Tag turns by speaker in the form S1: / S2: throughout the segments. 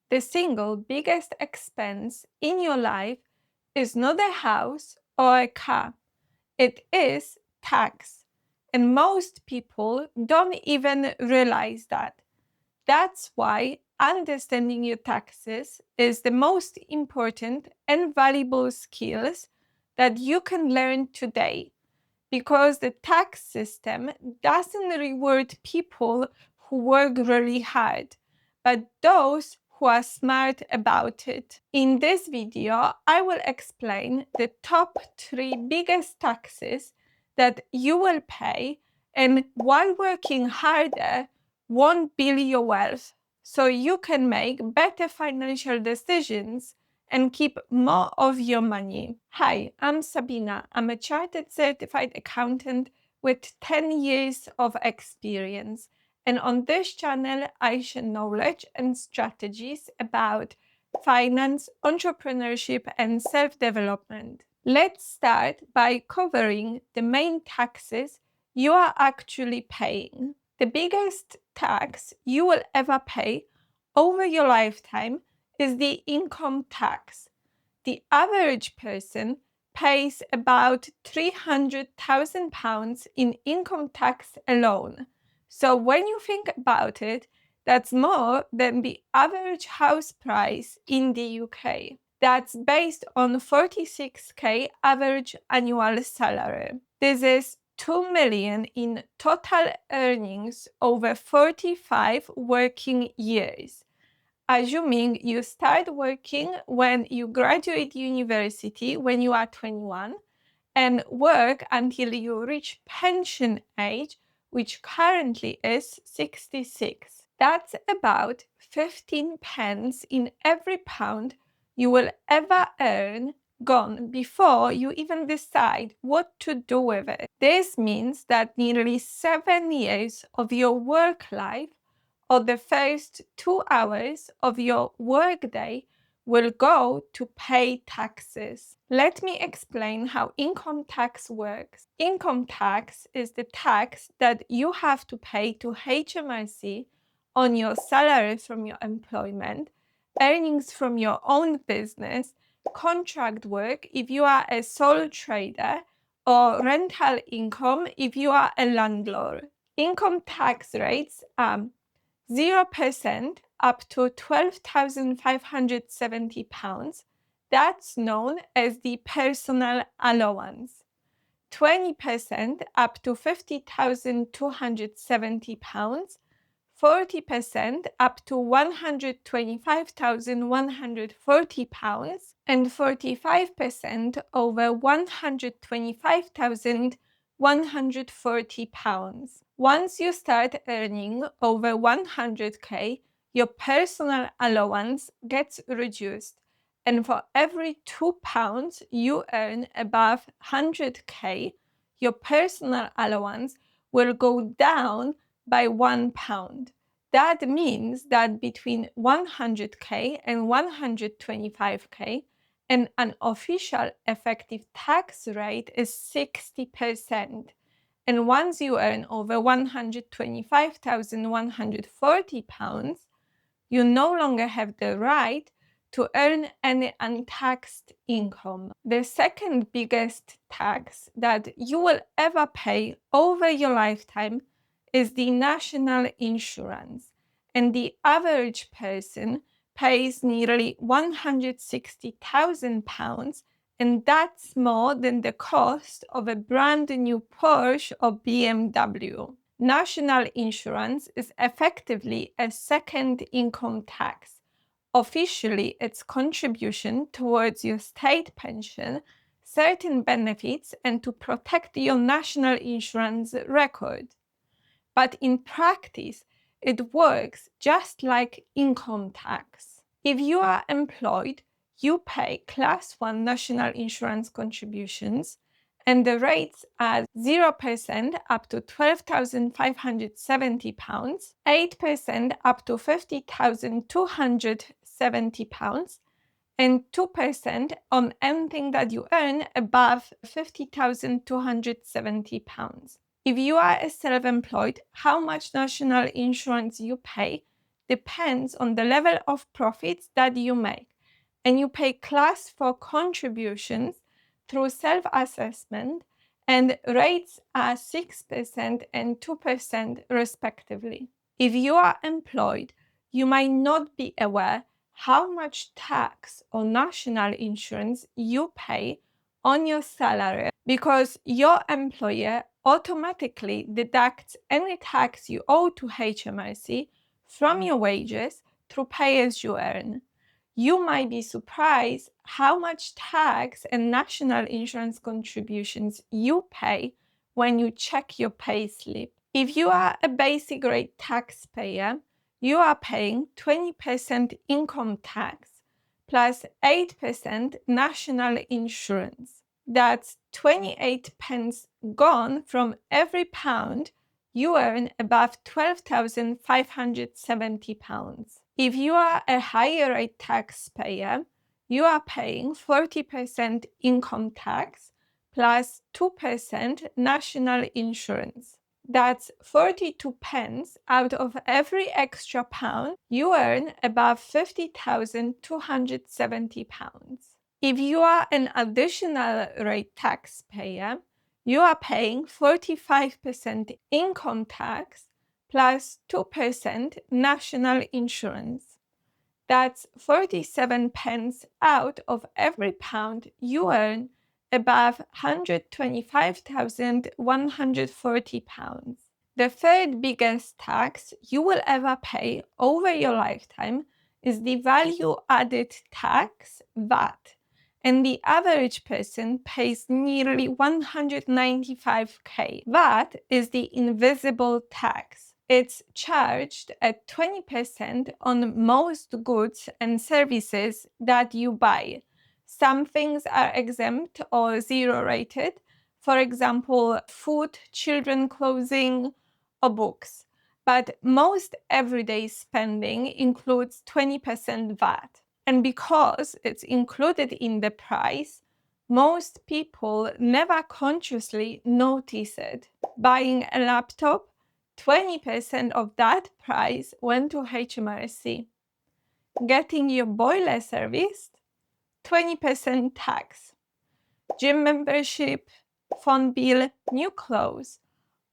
S1: the single biggest expense in your life is not a house or a car. It is tax. And most people don't even realize that. That's why understanding your taxes is the most important and valuable skills that you can learn today, because the tax system doesn't reward people who work really hard, but those who are smart about it. In this video, I will explain the top 3 biggest taxes that you will pay and why working harder won't build your wealth, so you can make better financial decisions and keep more of your money. Hi, I'm Sabina. I'm a chartered certified accountant with 10 years of experience. And on this channel, I share knowledge and strategies about finance, entrepreneurship, and self-development. Let's start by covering the main taxes you are actually paying. The biggest tax you will ever pay over your lifetime is the income tax. The average person pays about £300,000 in income tax alone. So when you think about it, that's more than the average house price in the UK. That's based on 46k average annual salary. This is 2 million in total earnings over 45 working years, assuming you start working when you graduate university when you are 21 and work until you reach pension age, which currently is 66. That's about 15 pence in every pound you will ever earn gone before you even decide what to do with it. This means that nearly 7 years of your work life, or the first 2 hours of your workday, will go to pay taxes. Let me explain how income tax works. Income tax is the tax that you have to pay to HMRC on your salary from your employment, earnings from your own business, contract work if you are a sole trader, or rental income if you are a landlord. Income tax rates are 0% up to £12,570. That's known as the personal allowance. 20% up to £50,270. 40% up to £125,140, and 45% over £125,140. Once you start earning over 100k, your personal allowance gets reduced, and for every £2 you earn above 100k, your personal allowance will go down by £1. That means that between 100k and 125k, an unofficial effective tax rate is 60%. And once you earn over £125,140, you no longer have the right to earn any untaxed income. The second biggest tax that you will ever pay over your lifetime is the national insurance, and the average person pays nearly £160,000, and that's more than the cost of a brand new Porsche or BMW. National insurance is effectively a second income tax. Officially, it's contribution towards your state pension, certain benefits, and to protect your national insurance record. But in practice, it works just like income tax. If you are employed, you pay Class 1 national insurance contributions, and the rates are 0% up to £12,570, 8% up to £50,270, and 2% on anything that you earn above £50,270. If you are a self-employed, how much national insurance you pay depends on the level of profits that you make, and you pay class 4 contributions through self-assessment, and rates are 6% and 2% respectively. If you are employed, you might not be aware how much tax or national insurance you pay on your salary because your employer automatically deducts any tax you owe to HMRC from your wages through pay as you earn. You might be surprised how much tax and national insurance contributions you pay when you check your payslip. If you are a basic rate taxpayer, you are paying 20% income tax plus 8% national insurance. That's 28 pence gone from every pound you earn above £12,570. If you are a higher rate taxpayer, you are paying 40% income tax plus 2% national insurance. That's 42 pence out of every extra pound you earn above £50,270. If you are an additional rate taxpayer, you are paying 45% income tax plus 2% national insurance. That's 47 pence out of every pound you earn above £125,140. The third biggest tax you will ever pay over your lifetime is the value added tax, VAT, and the average person pays nearly 195k. VAT is the invisible tax. It's charged at 20% on most goods and services that you buy. Some things are exempt or zero rated, for example, food, children clothing, or books. But most everyday spending includes 20% VAT. And because it's included in the price, most people never consciously notice it. Buying a laptop, 20% of that price went to HMRC. Getting your boiler serviced, 20% tax. Gym membership, phone bill, new clothes,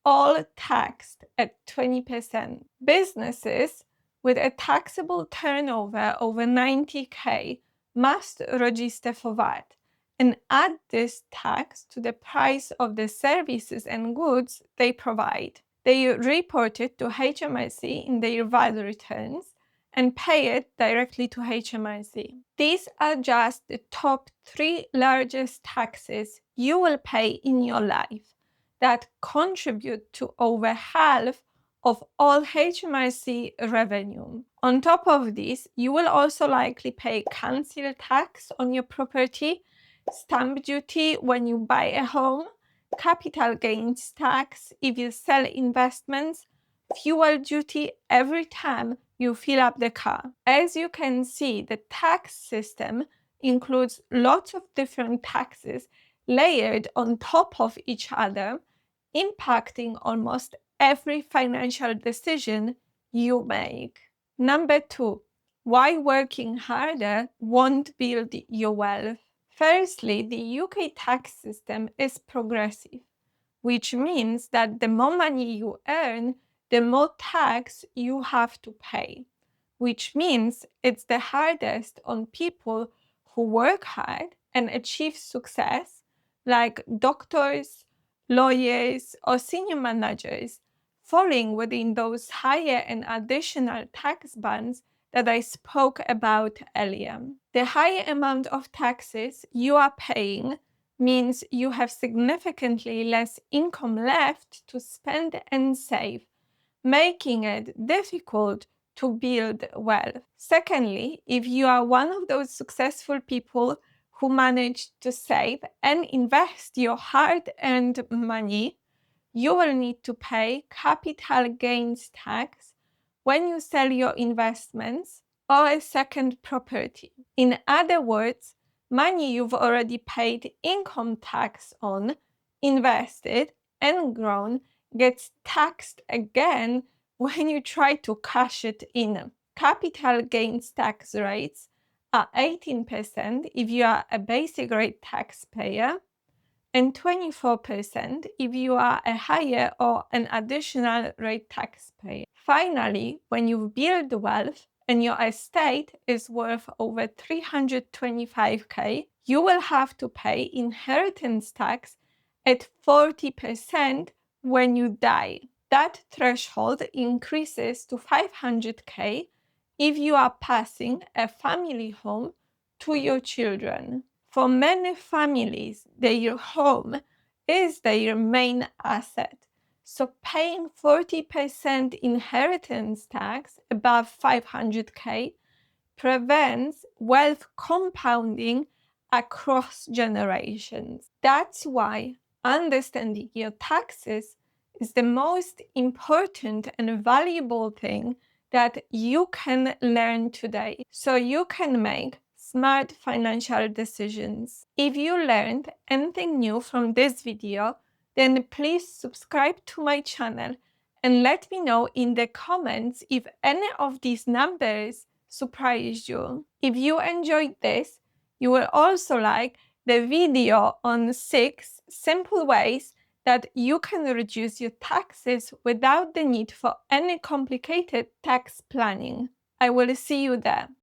S1: all taxed at 20%. Businesses with a taxable turnover over 90k must register for VAT and add this tax to the price of the services and goods they provide. They report it to HMRC in their VAT returns and pay it directly to HMRC. These are just the top 3 largest taxes you will pay in your life that contribute to over half of all HMRC revenue. On top of this, you will also likely pay council tax on your property, stamp duty when you buy a home, capital gains tax if you sell investments, fuel duty every time you fill up the car. As you can see, the tax system includes lots of different taxes layered on top of each other, impacting almost every financial decision you make. Number 2, why working harder won't build your wealth. Firstly, the UK tax system is progressive, which means that the more money you earn, the more tax you have to pay, which means it's the hardest on people who work hard and achieve success, like doctors, lawyers, or senior managers, falling within those higher and additional tax bands that I spoke about earlier. The higher amount of taxes you are paying means you have significantly less income left to spend and save, making it difficult to build wealth. Secondly, if you are one of those successful people who manage to save and invest your hard-earned money, you will need to pay capital gains tax when you sell your investments or a second property. In other words, money you've already paid income tax on, invested, and grown gets taxed again when you try to cash it in. capital gains tax rates are 18% if you are a basic rate taxpayer and 24% if you are a higher or an additional rate taxpayer. Finally, when you build wealth and your estate is worth over 325K, you will have to pay inheritance tax at 40% when you die. That threshold increases to 500K if you are passing a family home to your children. For many families, their home is their main asset. So paying 40% inheritance tax above 500K prevents wealth compounding across generations. That's why understanding your taxes is the most important and valuable thing that you can learn today, so you can make smart financial decisions. If you learned anything new from this video, then please subscribe to my channel and let me know in the comments if any of these numbers surprised you. If you enjoyed this, you will also like the video on 6 simple ways that you can reduce your taxes without the need for any complicated tax planning. I will see you there.